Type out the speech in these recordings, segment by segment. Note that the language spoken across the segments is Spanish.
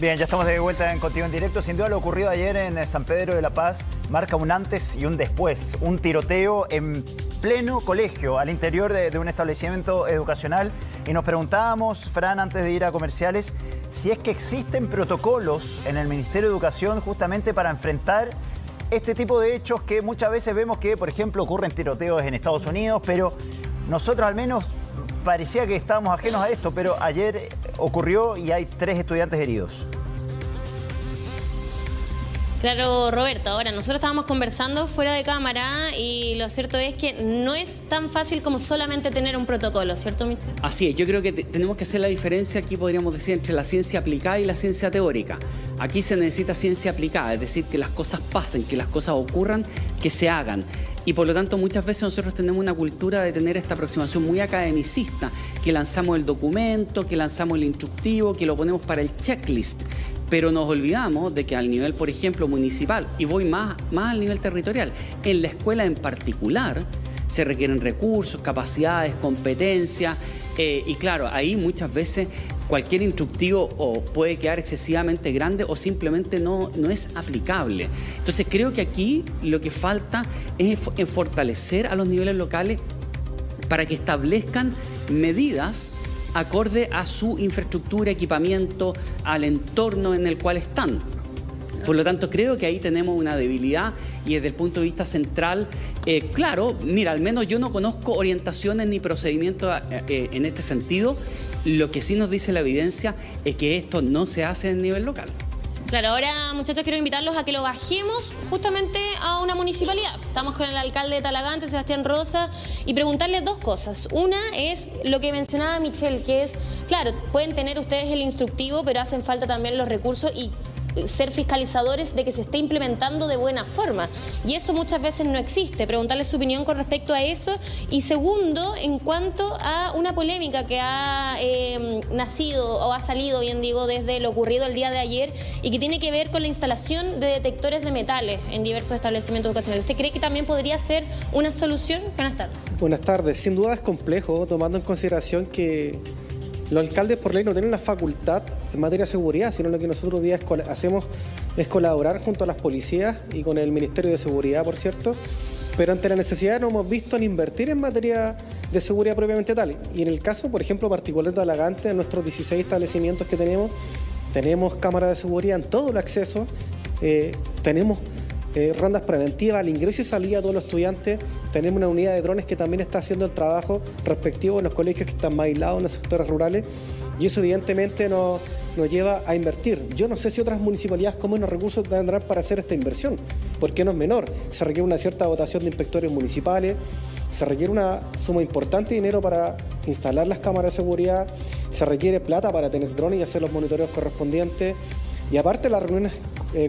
Bien, ya estamos de vuelta en Contigo en Directo. Sin duda lo ocurrido ayer en San Pedro de la Paz marca un antes y un después. Un tiroteo en pleno colegio, al interior de un establecimiento educacional. Y nos preguntábamos, Fran, antes de ir a comerciales, si es que existen protocolos en el Ministerio de Educación justamente para enfrentar este tipo de hechos que muchas veces vemos que, por ejemplo, ocurren tiroteos en Estados Unidos, pero nosotros al menos parecía que estábamos ajenos a esto, pero ayer ocurrió y hay 3 estudiantes heridos. Claro, Roberto. Ahora, nosotros estábamos conversando fuera de cámara y lo cierto es que no es tan fácil como solamente tener un protocolo, ¿cierto, Michel? Así es, yo creo que tenemos que hacer la diferencia aquí, podríamos decir, entre la ciencia aplicada y la ciencia teórica. Aquí se necesita ciencia aplicada, es decir, que las cosas pasen, que las cosas ocurran, que se hagan. Y por lo tanto muchas veces nosotros tenemos una cultura de tener esta aproximación muy academicista, que lanzamos el documento, que lanzamos el instructivo, que lo ponemos para el checklist. Pero nos olvidamos de que al nivel, por ejemplo, municipal, y voy más al nivel territorial, en la escuela en particular, se requieren recursos, capacidades, competencias, y claro, ahí muchas veces cualquier instructivo o puede quedar excesivamente grande o simplemente no es aplicable. Entonces creo que aquí lo que falta es en fortalecer a los niveles locales para que establezcan medidas acorde a su infraestructura, equipamiento, al entorno en el cual están. Por lo tanto, creo que ahí tenemos una debilidad y desde el punto de vista central, claro, mira, al menos yo no conozco orientaciones ni procedimientos en este sentido. Lo que sí nos dice la evidencia es que esto no se hace en nivel local. Claro, ahora, muchachos, quiero invitarlos a que lo bajemos justamente a una municipalidad. Estamos con el alcalde de Talagante, Sebastián Rosa, y preguntarle 2 cosas. Una es lo que mencionaba Michel, que es, claro, pueden tener ustedes el instructivo, pero hacen falta también los recursos y ser fiscalizadores de que se esté implementando de buena forma. Y eso muchas veces no existe. Preguntarle su opinión con respecto a eso. Y segundo, en cuanto a una polémica que ha nacido o ha salido, bien digo, desde lo ocurrido el día de ayer y que tiene que ver con la instalación de detectores de metales en diversos establecimientos educacionales. ¿Usted cree que también podría ser una solución? Buenas tardes. Buenas tardes. Sin duda es complejo, tomando en consideración que los alcaldes por ley no tienen la facultad en materia de seguridad, sino lo que nosotros hoy día hacemos es colaborar junto a las policías y con el Ministerio de Seguridad, por cierto, pero ante la necesidad no hemos visto ni invertir en materia de seguridad propiamente tal. Y en el caso, por ejemplo, particular de Talagante, en nuestros 16 establecimientos que tenemos cámaras de seguridad en todo el acceso, tenemos rondas preventivas al ingreso y salida de todos los estudiantes. Tenemos una unidad de drones que también está haciendo el trabajo respectivo en los colegios que están más aislados en los sectores rurales, y eso evidentemente nos lleva a invertir. Yo no sé si otras municipalidades con menos recursos tendrán para hacer esta inversión, porque no es menor. Se requiere una cierta dotación de inspectores municipales, se requiere una suma importante de dinero para instalar las cámaras de seguridad, se requiere plata para tener drones y hacer los monitoreos correspondientes. Y aparte las reuniones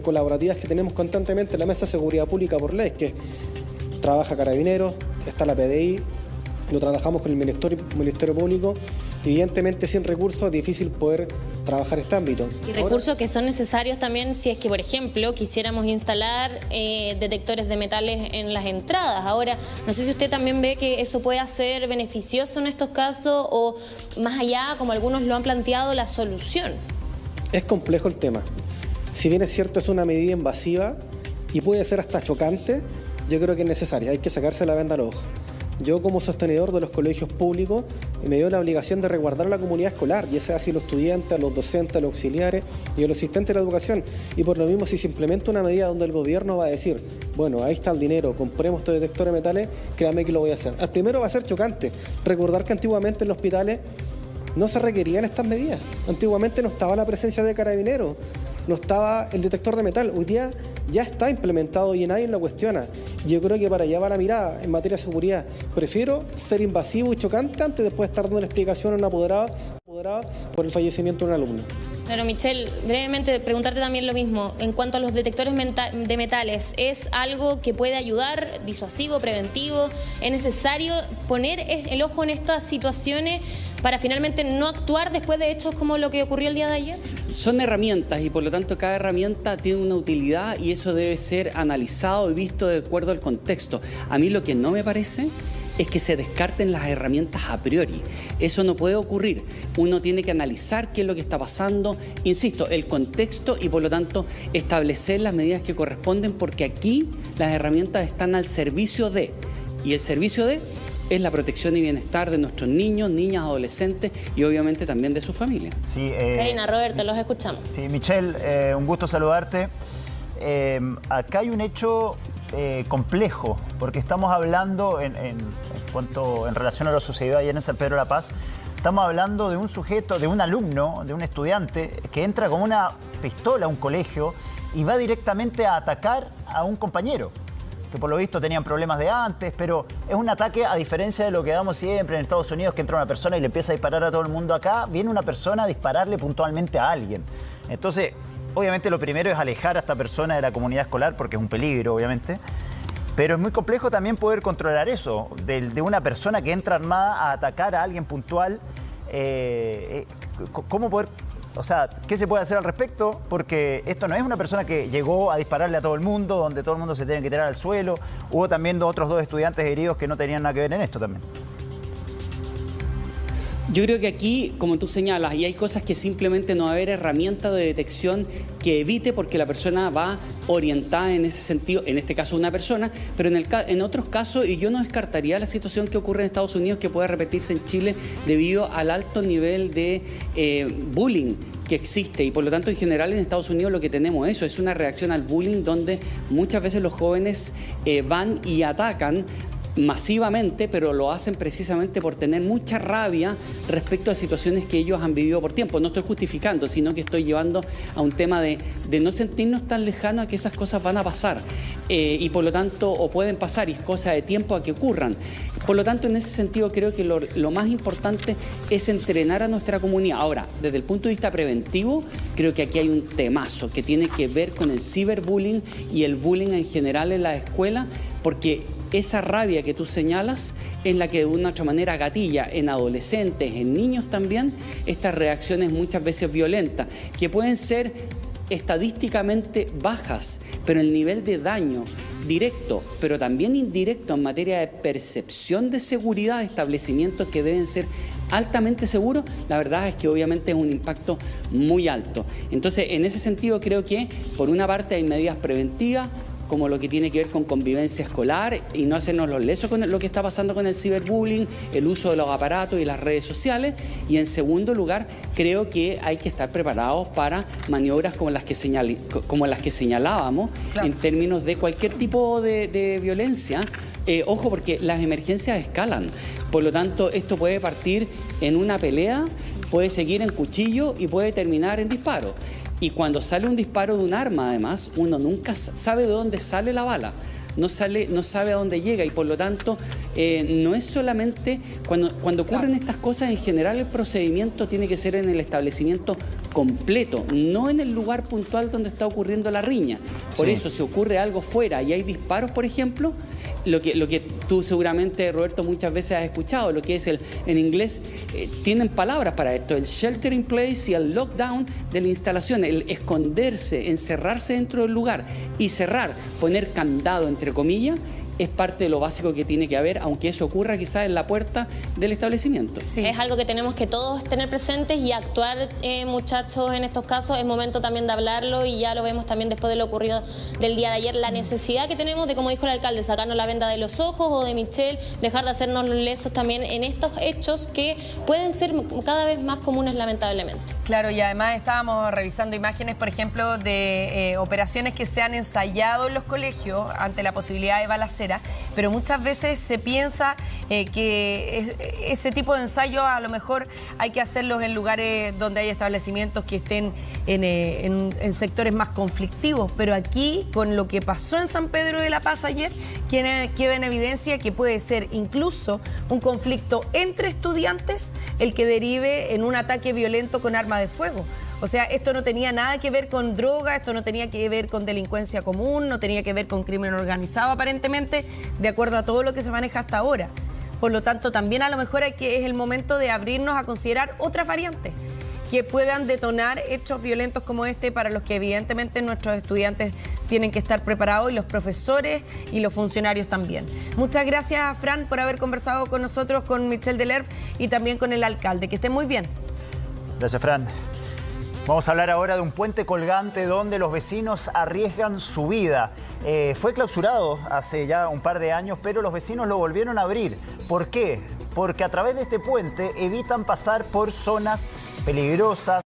colaborativas que tenemos constantemente, la Mesa de Seguridad Pública por ley, que trabaja Carabineros, está la PDI, lo trabajamos con el Ministerio Público. Evidentemente sin recursos es difícil poder trabajar este ámbito. Y recursos que son necesarios también si es que, por ejemplo, quisiéramos instalar detectores de metales en las entradas. Ahora, no sé si usted también ve que eso puede ser beneficioso en estos casos o más allá, como algunos lo han planteado, la solución. Es complejo el tema. Si bien es cierto, es una medida invasiva y puede ser hasta chocante, yo creo que es necesaria. Hay que sacarse la venda a los ojos. Yo, como sostenedor de los colegios públicos, me dio la obligación de resguardar a la comunidad escolar, y sea así a los estudiantes, a los docentes, a los auxiliares y a los asistentes de la educación. Y por lo mismo, si se implementa una medida donde el gobierno va a decir, bueno, ahí está el dinero, compremos estos detectores de metales, créanme que lo voy a hacer. Al primero va a ser chocante. Recordar que antiguamente en los hospitales no se requerían estas medidas. Antiguamente no estaba la presencia de carabineros, no estaba el detector de metal. Hoy día ya está implementado y nadie lo cuestiona. Yo creo que para allá va la mirada en materia de seguridad. Prefiero ser invasivo y chocante antes de después estar dando la explicación a un apoderado por el fallecimiento de un alumno. Claro, Michel, brevemente preguntarte también lo mismo. En cuanto a los detectores de metales, ¿es algo que puede ayudar, disuasivo, preventivo? ¿Es necesario poner el ojo en estas situaciones para finalmente no actuar después de hechos como lo que ocurrió el día de ayer? Son herramientas y por lo tanto cada herramienta tiene una utilidad y eso debe ser analizado y visto de acuerdo al contexto. A mí lo que no me parece es que se descarten las herramientas a priori. Eso no puede ocurrir. Uno tiene que analizar qué es lo que está pasando, insisto, el contexto y por lo tanto establecer las medidas que corresponden, porque aquí las herramientas están al servicio de, y el servicio de es la protección y bienestar de nuestros niños, niñas, adolescentes y obviamente también de sus familias. Sí, Karina, Roberto, los escuchamos. Sí, Michelle, un gusto saludarte. Acá hay un hecho complejo, porque estamos hablando en relación a lo sucedido ayer en San Pedro de la Paz. Estamos hablando de un sujeto, de un alumno, de un estudiante que entra con una pistola a un colegio y va directamente a atacar a un compañero, que por lo visto tenían problemas de antes, pero es un ataque a diferencia de lo que damos siempre en Estados Unidos, que entra una persona y le empieza a disparar a todo el mundo. Acá viene una persona a dispararle puntualmente a alguien. Entonces, obviamente lo primero es alejar a esta persona de la comunidad escolar, porque es un peligro, obviamente. Pero es muy complejo también poder controlar eso, de una persona que entra armada a atacar a alguien puntual. ¿Cómo poder...? O sea, ¿qué se puede hacer al respecto? Porque esto no es una persona que llegó a dispararle a todo el mundo, donde todo el mundo se tiene que tirar al suelo. Hubo también otros 2 estudiantes heridos que no tenían nada que ver en esto también. Yo creo que aquí, como tú señalas, y hay cosas que simplemente no va a haber herramienta de detección que evite, porque la persona va orientada en ese sentido, en este caso una persona, pero en otros casos, y yo no descartaría la situación que ocurre en Estados Unidos que pueda repetirse en Chile debido al alto nivel de bullying que existe, y por lo tanto en general en Estados Unidos lo que tenemos es una reacción al bullying donde muchas veces los jóvenes van y atacan masivamente, pero lo hacen precisamente por tener mucha rabia respecto a situaciones que ellos han vivido por tiempo. No estoy justificando, sino que estoy llevando a un tema de no sentirnos tan lejanos a que esas cosas van a pasar y por lo tanto, o pueden pasar, y es cosa de tiempo a que ocurran. Por lo tanto, en ese sentido creo que lo más importante es entrenar a nuestra comunidad. Ahora, desde el punto de vista preventivo, creo que aquí hay un temazo que tiene que ver con el ciberbullying y el bullying en general en la escuela, porque esa rabia que tú señalas es la que de una u otra manera gatilla en adolescentes, en niños también, estas reacciones muchas veces violentas, que pueden ser estadísticamente bajas, pero el nivel de daño directo, pero también indirecto en materia de percepción de seguridad de establecimientos que deben ser altamente seguros, la verdad es que obviamente es un impacto muy alto. Entonces, en ese sentido creo que por una parte hay medidas preventivas, como lo que tiene que ver con convivencia escolar y no hacernos los lesos con lo que está pasando con el ciberbullying, el uso de los aparatos y las redes sociales. Y en segundo lugar, creo que hay que estar preparados para maniobras como las que señalábamos, claro, en términos de cualquier tipo de violencia. Ojo, porque las emergencias escalan. Por lo tanto, esto puede partir en una pelea, puede seguir en cuchillo y puede terminar en disparo. Y cuando sale un disparo de un arma, además, uno nunca sabe de dónde sale la bala. No sabe a dónde llega y por lo tanto no es solamente cuando ocurren estas cosas, en general el procedimiento tiene que ser en el establecimiento completo, no en el lugar puntual donde está ocurriendo la riña. Por eso, si ocurre algo fuera y hay disparos, por ejemplo, lo que tú seguramente, Roberto, muchas veces has escuchado, lo que es en inglés, tienen palabras para esto, el shelter in place y el lockdown de la instalación, el esconderse, encerrarse dentro del lugar y cerrar, poner candado entre comillas, es parte de lo básico que tiene que haber, aunque eso ocurra quizás en la puerta del establecimiento. Sí. Es algo que tenemos que todos tener presentes y actuar, muchachos, en estos casos. Es momento también de hablarlo y ya lo vemos también después de lo ocurrido del día de ayer. La necesidad que tenemos de, como dijo el alcalde, sacarnos la venda de los ojos, o de Michelle, dejar de hacernos los lesos también en estos hechos que pueden ser cada vez más comunes, lamentablemente. Claro, y además estábamos revisando imágenes, por ejemplo, de operaciones que se han ensayado en los colegios ante la posibilidad de balacera, pero muchas veces se piensa que ese tipo de ensayos a lo mejor hay que hacerlos en lugares donde hay establecimientos que estén en sectores más conflictivos, pero aquí, con lo que pasó en San Pedro de la Paz ayer, queda en evidencia que puede ser incluso un conflicto entre estudiantes el que derive en un ataque violento con arma de fuego. O sea, esto no tenía nada que ver con droga, esto no tenía que ver con delincuencia común, no tenía que ver con crimen organizado aparentemente, de acuerdo a todo lo que se maneja hasta ahora. Por lo tanto, también a lo mejor es el momento de abrirnos a considerar otras variantes. que puedan detonar hechos violentos como este, para los que evidentemente nuestros estudiantes tienen que estar preparados, y los profesores y los funcionarios también. Muchas gracias, Fran, por haber conversado con nosotros, con Michelle Delerve y también con el alcalde. Que estén muy bien. Gracias, Fran. Vamos a hablar ahora de un puente colgante donde los vecinos arriesgan su vida. Fue clausurado hace ya un par de años, pero los vecinos lo volvieron a abrir. ¿Por qué? Porque a través de este puente evitan pasar por zonas peligrosas.